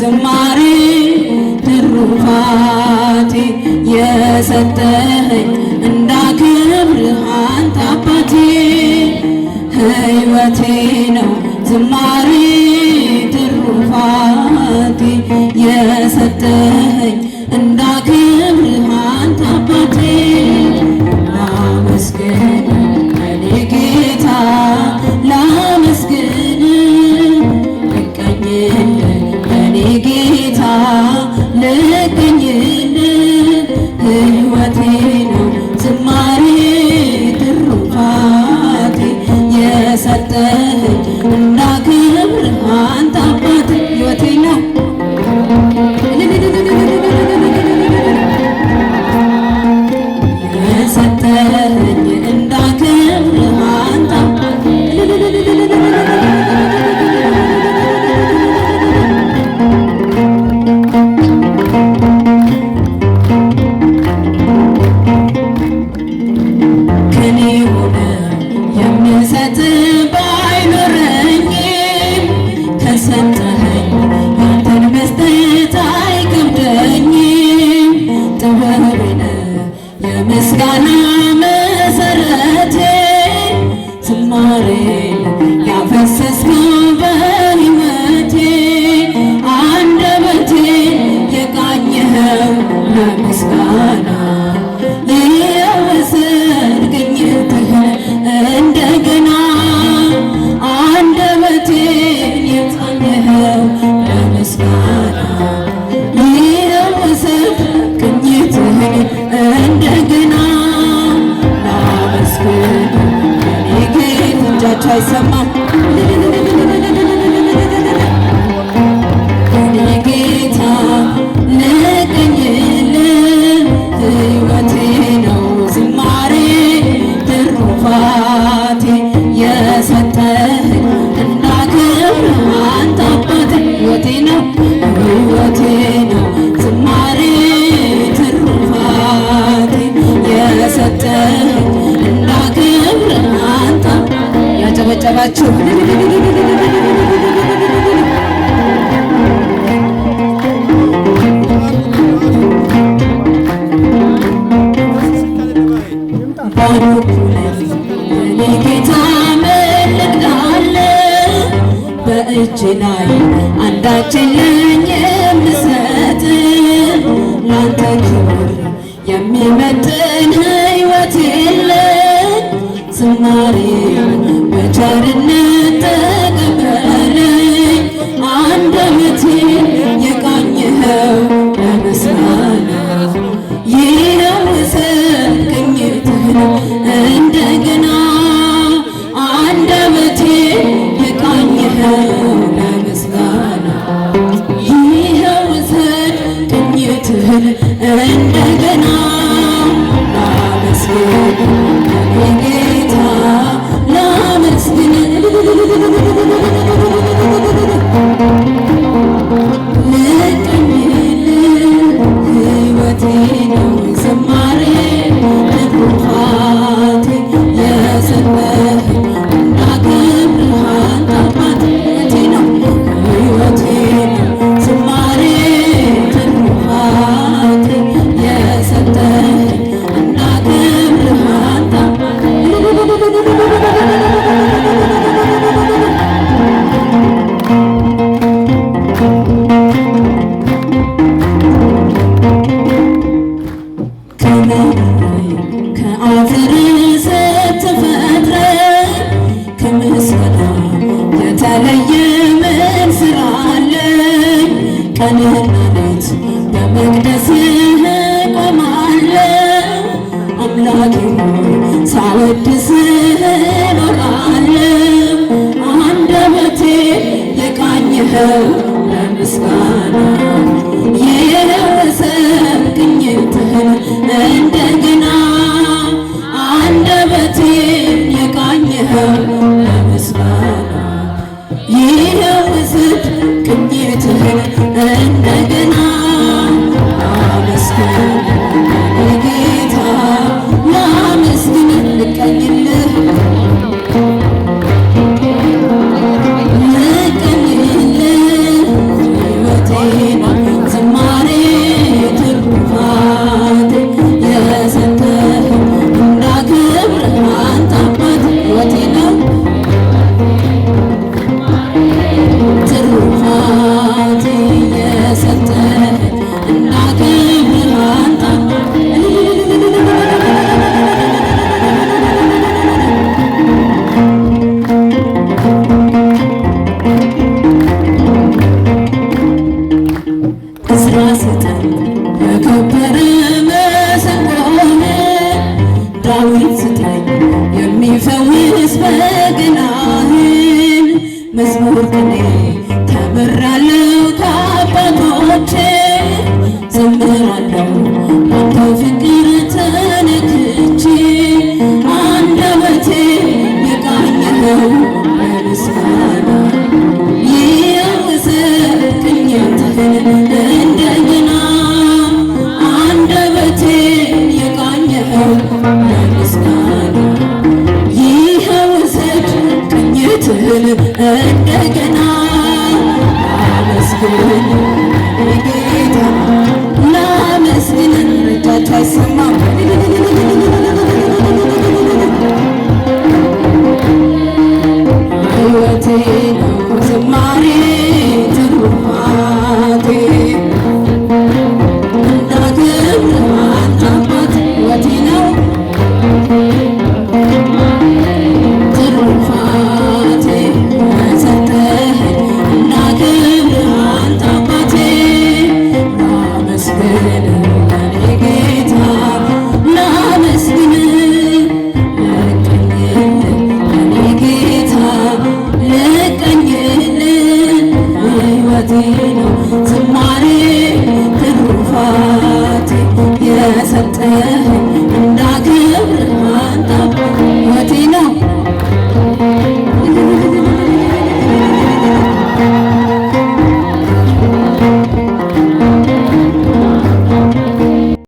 ዝማሬ ትሩፋቴ የሰጠኸኝ እንዳከብርህ አንተ አባቴ ሕይወቴ ነው ዝማሬ ትሩፋቴ የሰጠኸኝ እንዳከብርህ አንተ አባቴ ላመስግን እኔ ጌታ ላመስግን ልቀኝልህ እኔ ጌታ ልቀኝልህ ሕይወቴ ነው ዝማሬ ትሩፋቴ የሰጠኸኝ እንዳከብርህ አንተ አባቴ ሕይወቴ ነው የሰጠኸኝ እንዳከብርህ አንተ ከኔ ሆነ የምሰጥ ባይኖረኝም ከሰጠኸኝ ያንተን መስጠት አይከብደኝም። ጥበቤ ነህ የምስጋና መሰረቴ ዝማሬን ያፈሰስከው በሕይወቴ አንደበቴን የቃኘኸው ለምስጋና የወሰድ ቅኝትህን እንደገና አንደበቴን የቃኘኸው ለምስጋና የወሰድ ቅኝትህን እንደገና ላመስግን እኔ ጌታ እጃችሁ አይሰማም እኔ ጌታ ልቀኝልህ ሕይወቴ ነው ዝማሬ ትሩፋቴ የሰጠኸኝ እንዳከብርህ አንተ አባቴ ሕይወቴ ነው ዝማሬ ትሩፋቴ የሰጠኸኝ እንዳከብርህ አንተ ያጨበጨባችሁ እኔ ጌታ ምን ልግዳለህ በእጅ ላይ አንዳች የለኝም የምሰጥ ላንተ ክብር የሚመጥን ሕይወት የለኝ ዝማሬ በቸርነት ተቀበለኝ አንደበቴን የቃኘኸው ለምስጋና ይኸው ውሰድ ቅኝትህን እንደገና አንደበቴን የቃኘኸው ለምስጋና ይኸው ውሰድ ቅኝትህን እንደገና ላመስግን እኔ ጌታ ላመስግን ልቀኝልህ ሕይወቴ ነው ዝማሬ ትሩፋቴ የሰጠኸኝ እንዳከብርህ አንተ አባቴ ሕይወቴ ነው ዝማሬ ትሩፋቴ የሰጠኸኝ እንዳከብርህ አንተ ከአፈር ስትፈጥረኝ ከምስጋና የተለየ ምን ስራ አለኝ? ቀንና ሌት በመቅደስህ እቆማለሁ አምላኬ ሆይ ሳወድስህ እኖራለሁ አንደበቴን የቃኘኸው ለምስጋና የወሰን ቅኝትህን እንደገና አንደበቴን የቃኘኸው ለምስጋና የወሰን ቅኝትህን እንደገና ላመስግን እኔ ጌታ ላመስግን ልቀኝልህ ሕይወቴ የሰጠኸኝ እንዳከብርህ አንተ እዝራ ስጠኝ የከበረ መሰንቆህን ዳዊት ስጠኝ የሚፈውስ በገናህን መዝሙር ቅኔ ተምሬአለሁ ከአባቶቼ ዘምራለሁ ባንተ ፍቅር ተነክቼ አንደበቴ የቃኘኸው በምስጋና ይወስድ ቅኝትህን እንደገና አንደበቴ የቃኘኸው በምስጋና ይወስድ ቅኝትህን እንደገና ላመስግን ጌታ ላመስግን እጃችሁ አይሰማም ሕይወቴ ነው ዝማሬ ትሩፋቴ እንዳከብርህ አንተ አባት ሕይወቴ ነው ትሩፋቴ የሰጠኸኝ እንዳከብርህ አንተ አባቴ ላመስግን እኔ ጌታ ላመስግን ልቀኝልህ እኔ ጌታ ልቀኝልህ ሕይወቴ ነው ዝማሬ ትሩፋቴ የሰጠኸኝ እንዳከብርህ